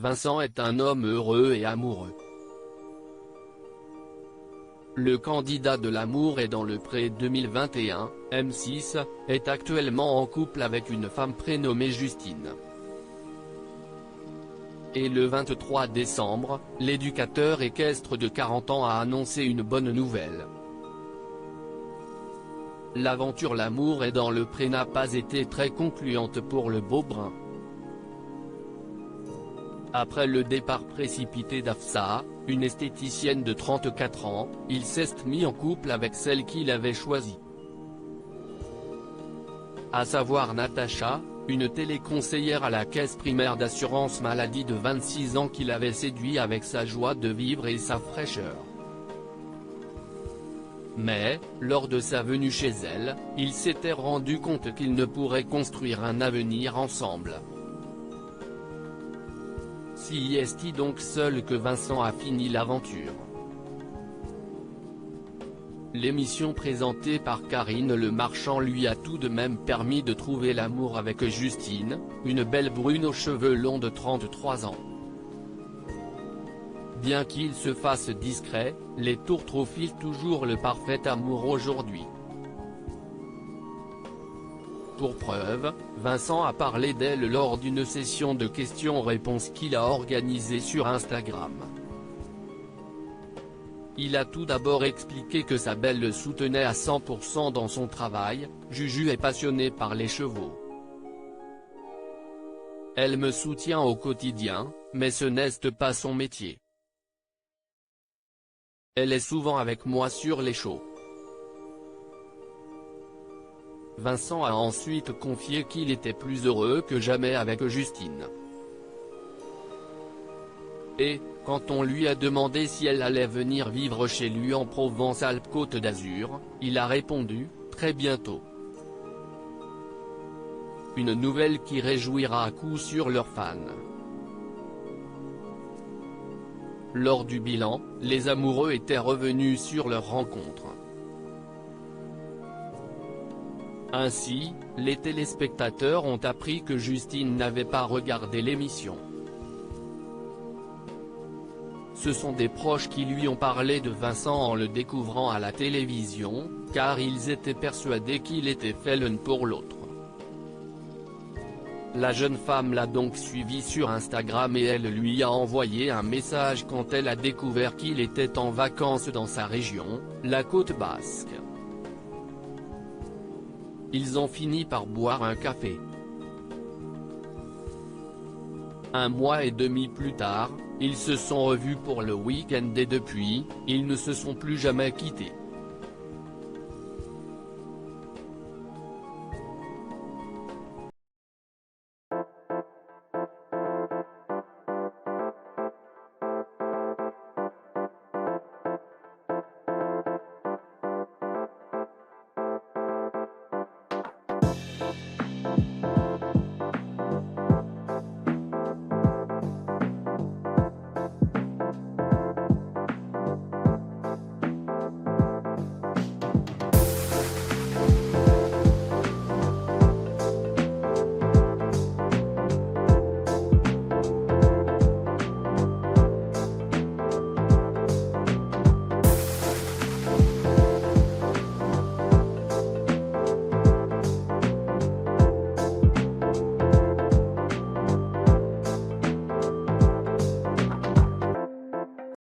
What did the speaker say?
Vincent est un homme heureux et amoureux. Le candidat de l'amour est dans le Pré 2021, M6, est actuellement en couple avec une femme prénommée Justine. Et le 23 décembre, l'éducateur équestre de 40 ans a annoncé une bonne nouvelle. L'aventure L'amour est dans le Pré n'a pas été très concluante pour le beau brun. Après le départ précipité d'Afsa, une esthéticienne de 34 ans, il s'est mis en couple avec celle qu'il avait choisie. À savoir Natacha, une téléconseillère à la caisse primaire d'assurance maladie de 26 ans qu'il avait séduit avec sa joie de vivre et sa fraîcheur. Mais, lors de sa venue chez elle, il s'était rendu compte qu'ils ne pourraient construire un avenir ensemble. Si est-il donc seul que Vincent a fini l'aventure? L'émission présentée par Karine Le Marchand lui a tout de même permis de trouver l'amour avec Justine, une belle brune aux cheveux longs de 33 ans. Bien qu'il se fasse discret, les tours profilent toujours le parfait amour aujourd'hui. Pour preuve, Vincent a parlé d'elle lors d'une session de questions-réponses qu'il a organisée sur Instagram. Il a tout d'abord expliqué que sa belle le soutenait à 100% dans son travail. Juju est passionnée par les chevaux. Elle me soutient au quotidien, mais ce n'est pas son métier. Elle est souvent avec moi sur les shows. Vincent a ensuite confié qu'il était plus heureux que jamais avec Justine. Et, quand on lui a demandé si elle allait venir vivre chez lui en Provence-Alpes-Côte d'Azur, il a répondu « très bientôt ». Une nouvelle qui réjouira à coup sûr leurs fans. Lors du bilan, les amoureux étaient revenus sur leur rencontre. Ainsi, les téléspectateurs ont appris que Justine n'avait pas regardé l'émission. Ce sont des proches qui lui ont parlé de Vincent en le découvrant à la télévision, car ils étaient persuadés qu'il était fait l'un pour l'autre. La jeune femme l'a donc suivi sur Instagram et elle lui a envoyé un message quand elle a découvert qu'il était en vacances dans sa région, la Côte Basque. Ils ont fini par boire un café. Un mois et demi plus tard, ils se sont revus pour le week-end et depuis, ils ne se sont plus jamais quittés.